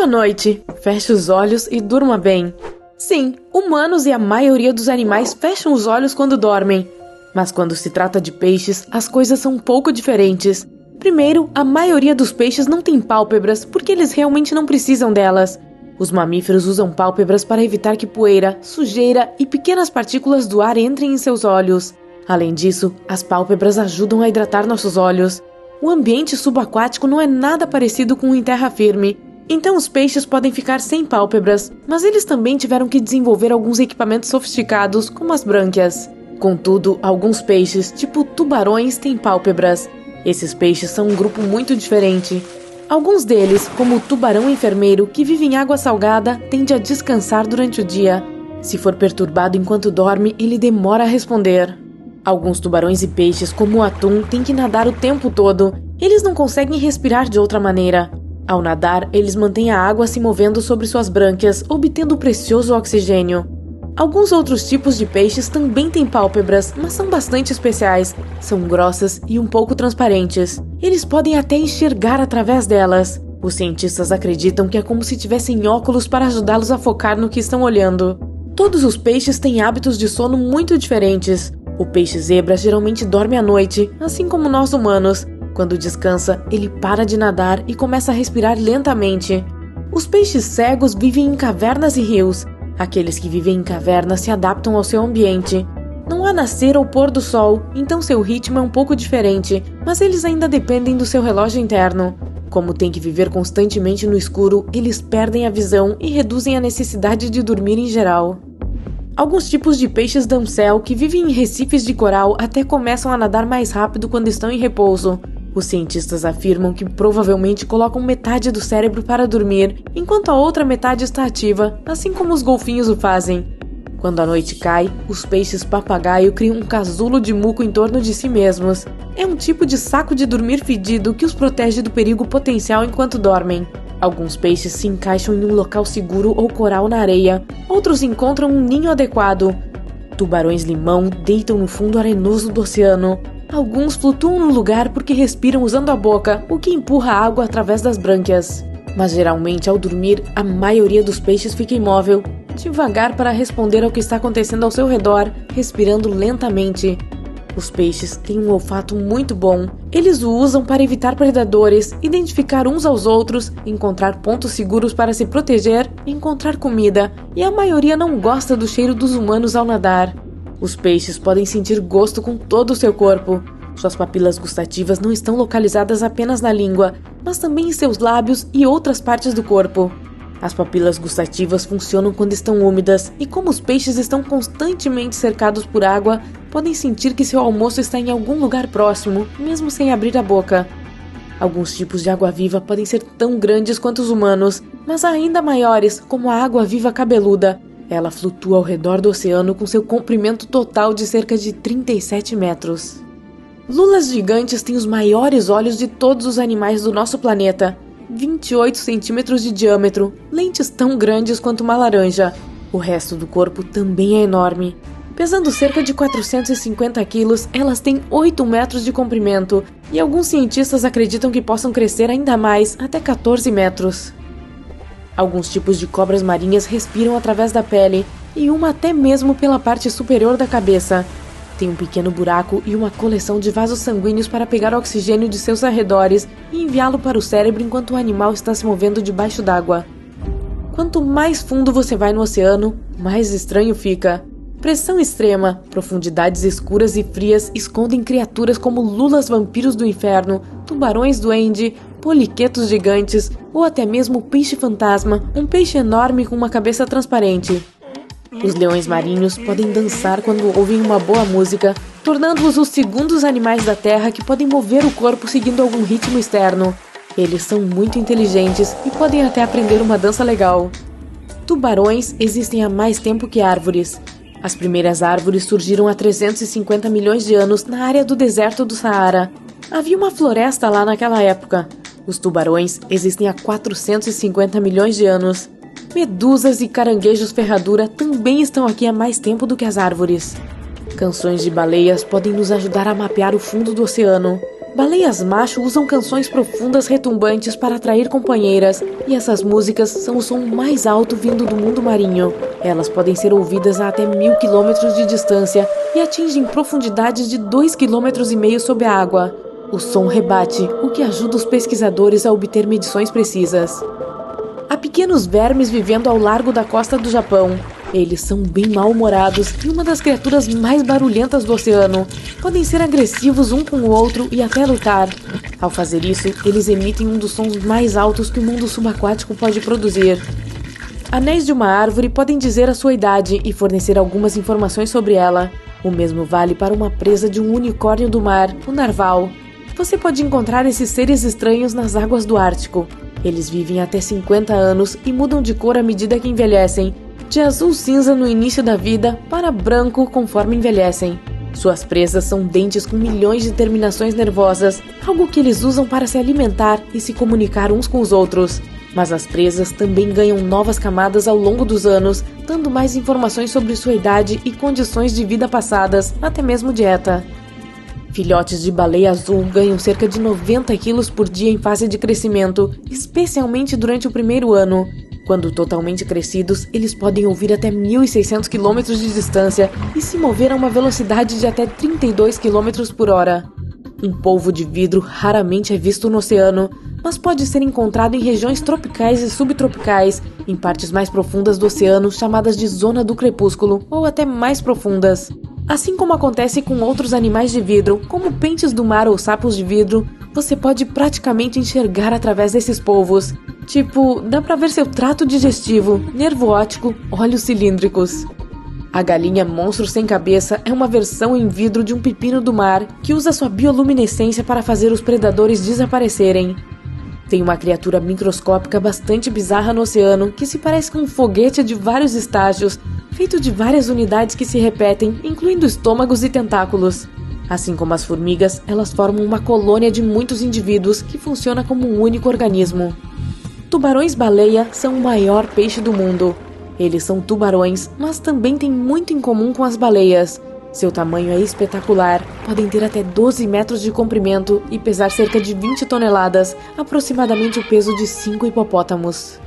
Boa noite, feche os olhos e durma bem. Sim, humanos e a maioria dos animais fecham os olhos quando dormem. Mas quando se trata de peixes, as coisas são um pouco diferentes. Primeiro, a maioria dos peixes não tem pálpebras porque eles realmente não precisam delas. Os mamíferos usam pálpebras para evitar que poeira, sujeira e pequenas partículas do ar entrem em seus olhos. Além disso, as pálpebras ajudam a hidratar nossos olhos. O ambiente subaquático não é nada parecido com o em terra firme. Então os peixes podem ficar sem pálpebras, mas eles também tiveram que desenvolver alguns equipamentos sofisticados, como as brânquias. Contudo, alguns peixes, tipo tubarões, têm pálpebras. Esses peixes são um grupo muito diferente. Alguns deles, como o tubarão enfermeiro, que vive em água salgada, tende a descansar durante o dia. Se for perturbado enquanto dorme, ele demora a responder. Alguns tubarões e peixes, como o atum, têm que nadar o tempo todo. Eles não conseguem respirar de outra maneira. Ao nadar, eles mantêm a água se movendo sobre suas brânquias, obtendo o precioso oxigênio. Alguns outros tipos de peixes também têm pálpebras, mas são bastante especiais. São grossas e um pouco transparentes. Eles podem até enxergar através delas. Os cientistas acreditam que é como se tivessem óculos para ajudá-los a focar no que estão olhando. Todos os peixes têm hábitos de sono muito diferentes. O peixe zebra geralmente dorme à noite, assim como nós humanos. Quando descansa, ele para de nadar e começa a respirar lentamente. Os peixes cegos vivem em cavernas e rios. Aqueles que vivem em cavernas se adaptam ao seu ambiente. Não há nascer ou pôr do sol, então seu ritmo é um pouco diferente, mas eles ainda dependem do seu relógio interno. Como têm que viver constantemente no escuro, eles perdem a visão e reduzem a necessidade de dormir em geral. Alguns tipos de peixes damsel que vivem em recifes de coral até começam a nadar mais rápido quando estão em repouso. Os cientistas afirmam que provavelmente colocam metade do cérebro para dormir, enquanto a outra metade está ativa, assim como os golfinhos o fazem. Quando a noite cai, os peixes papagaio criam um casulo de muco em torno de si mesmos. É um tipo de saco de dormir fedido que os protege do perigo potencial enquanto dormem. Alguns peixes se encaixam em um local seguro ou coral na areia, outros encontram um ninho adequado. Tubarões-limão deitam no fundo arenoso do oceano. Alguns flutuam no lugar porque respiram usando a boca, o que empurra a água através das brânquias. Mas geralmente, ao dormir, a maioria dos peixes fica imóvel, devagar para responder ao que está acontecendo ao seu redor, respirando lentamente. Os peixes têm um olfato muito bom. Eles o usam para evitar predadores, identificar uns aos outros, encontrar pontos seguros para se proteger e encontrar comida. E a maioria não gosta do cheiro dos humanos ao nadar. Os peixes podem sentir gosto com todo o seu corpo. Suas papilas gustativas não estão localizadas apenas na língua, mas também em seus lábios e outras partes do corpo. As papilas gustativas funcionam quando estão úmidas e, como os peixes estão constantemente cercados por água, podem sentir que seu almoço está em algum lugar próximo, mesmo sem abrir a boca. Alguns tipos de água-viva podem ser tão grandes quanto os humanos, mas ainda maiores, como a água-viva cabeluda. Ela flutua ao redor do oceano com seu comprimento total de cerca de 37 metros. Lulas gigantes têm os maiores olhos de todos os animais do nosso planeta. 28 centímetros de diâmetro, lentes tão grandes quanto uma laranja. O resto do corpo também é enorme. Pesando cerca de 450 quilos, elas têm 8 metros de comprimento, e alguns cientistas acreditam que possam crescer ainda mais, até 14 metros. Alguns tipos de cobras marinhas respiram através da pele, e uma até mesmo pela parte superior da cabeça. Tem um pequeno buraco e uma coleção de vasos sanguíneos para pegar o oxigênio de seus arredores e enviá-lo para o cérebro enquanto o animal está se movendo debaixo d'água. Quanto mais fundo você vai no oceano, mais estranho fica. Pressão extrema, profundidades escuras e frias escondem criaturas como lulas vampiros do inferno, tubarões duende, poliquetos gigantes ou até mesmo peixe fantasma, um peixe enorme com uma cabeça transparente. Os leões marinhos podem dançar quando ouvem uma boa música, tornando-os os segundos animais da Terra que podem mover o corpo seguindo algum ritmo externo. Eles são muito inteligentes e podem até aprender uma dança legal. Tubarões existem há mais tempo que árvores. As primeiras árvores surgiram há 350 milhões de anos na área do deserto do Saara. Havia uma floresta lá naquela época. Os tubarões existem há 450 milhões de anos. Medusas e caranguejos ferradura também estão aqui há mais tempo do que as árvores. Canções de baleias podem nos ajudar a mapear o fundo do oceano. Baleias macho usam canções profundas retumbantes para atrair companheiras, e essas músicas são o som mais alto vindo do mundo marinho. Elas podem ser ouvidas a até 1000 km de distância e atingem profundidades de 2,5 km sob a água. O som rebate, o que ajuda os pesquisadores a obter medições precisas. Há pequenos vermes vivendo ao largo da costa do Japão. Eles são bem mal-humorados e uma das criaturas mais barulhentas do oceano. Podem ser agressivos um com o outro e até lutar. Ao fazer isso, eles emitem um dos sons mais altos que o mundo subaquático pode produzir. Anéis de uma árvore podem dizer a sua idade e fornecer algumas informações sobre ela. O mesmo vale para uma presa de um unicórnio do mar, o narval. Você pode encontrar esses seres estranhos nas águas do Ártico. Eles vivem até 50 anos e mudam de cor à medida que envelhecem, de azul cinza no início da vida para branco conforme envelhecem. Suas presas são dentes com milhões de terminações nervosas, algo que eles usam para se alimentar e se comunicar uns com os outros. Mas as presas também ganham novas camadas ao longo dos anos, dando mais informações sobre sua idade e condições de vida passadas, até mesmo dieta. Filhotes de baleia azul ganham cerca de 90 quilos por dia em fase de crescimento, especialmente durante o primeiro ano. Quando totalmente crescidos, eles podem ouvir até 1.600 km de distância e se mover a uma velocidade de até 32 km por hora. Um polvo de vidro raramente é visto no oceano, mas pode ser encontrado em regiões tropicais e subtropicais, em partes mais profundas do oceano chamadas de zona do crepúsculo ou até mais profundas. Assim como acontece com outros animais de vidro, como pentes do mar ou sapos de vidro, você pode praticamente enxergar através desses polvos. Tipo, dá pra ver seu trato digestivo, nervo óptico, olhos cilíndricos. A galinha monstro sem cabeça é uma versão em vidro de um pepino do mar que usa sua bioluminescência para fazer os predadores desaparecerem. Tem uma criatura microscópica bastante bizarra no oceano que se parece com um foguete de vários estágios, feito de várias unidades que se repetem, incluindo estômagos e tentáculos. Assim como as formigas, elas formam uma colônia de muitos indivíduos que funciona como um único organismo. Tubarões-baleia são o maior peixe do mundo. Eles são tubarões, mas também têm muito em comum com as baleias. Seu tamanho é espetacular, podem ter até 12 metros de comprimento e pesar cerca de 20 toneladas, aproximadamente o peso de 5 hipopótamos.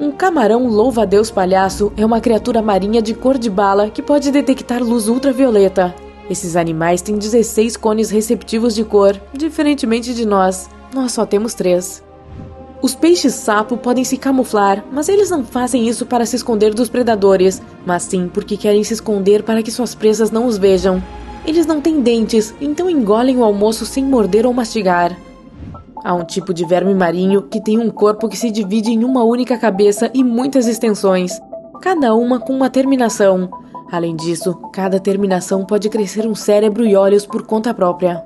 Um camarão louva-a-Deus palhaço é uma criatura marinha de cor de bala que pode detectar luz ultravioleta. Esses animais têm 16 cones receptivos de cor, diferentemente de nós só temos 3. Os peixes-sapo podem se camuflar, mas eles não fazem isso para se esconder dos predadores, mas sim porque querem se esconder para que suas presas não os vejam. Eles não têm dentes, então engolem o almoço sem morder ou mastigar. Há um tipo de verme marinho que tem um corpo que se divide em uma única cabeça e muitas extensões, cada uma com uma terminação. Além disso, cada terminação pode crescer um cérebro e olhos por conta própria.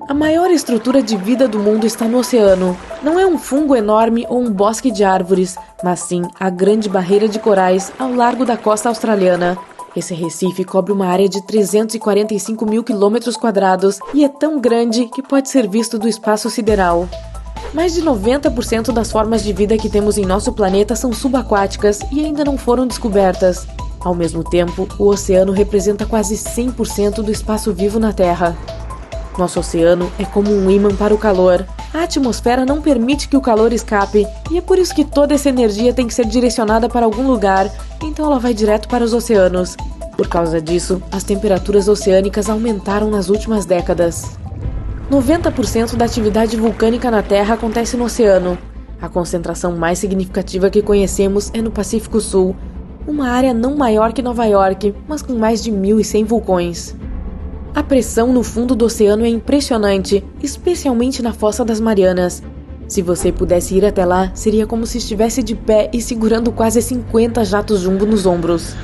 A maior estrutura de vida do mundo está no oceano. Não é um fungo enorme ou um bosque de árvores, mas sim a grande barreira de corais ao largo da costa australiana. Esse recife cobre uma área de 345 mil quilômetros quadrados e é tão grande que pode ser visto do espaço sideral. Mais de 90% das formas de vida que temos em nosso planeta são subaquáticas e ainda não foram descobertas. Ao mesmo tempo, o oceano representa quase 100% do espaço vivo na Terra. Nosso oceano é como um ímã para o calor. A atmosfera não permite que o calor escape, e é por isso que toda essa energia tem que ser direcionada para algum lugar, então ela vai direto para os oceanos. Por causa disso, as temperaturas oceânicas aumentaram nas últimas décadas. 90% da atividade vulcânica na Terra acontece no oceano. A concentração mais significativa que conhecemos é no Pacífico Sul, uma área não maior que Nova York, mas com mais de 1.100 vulcões. A pressão no fundo do oceano é impressionante, especialmente na Fossa das Marianas. Se você pudesse ir até lá, seria como se estivesse de pé e segurando quase 50 jatos jumbo nos ombros.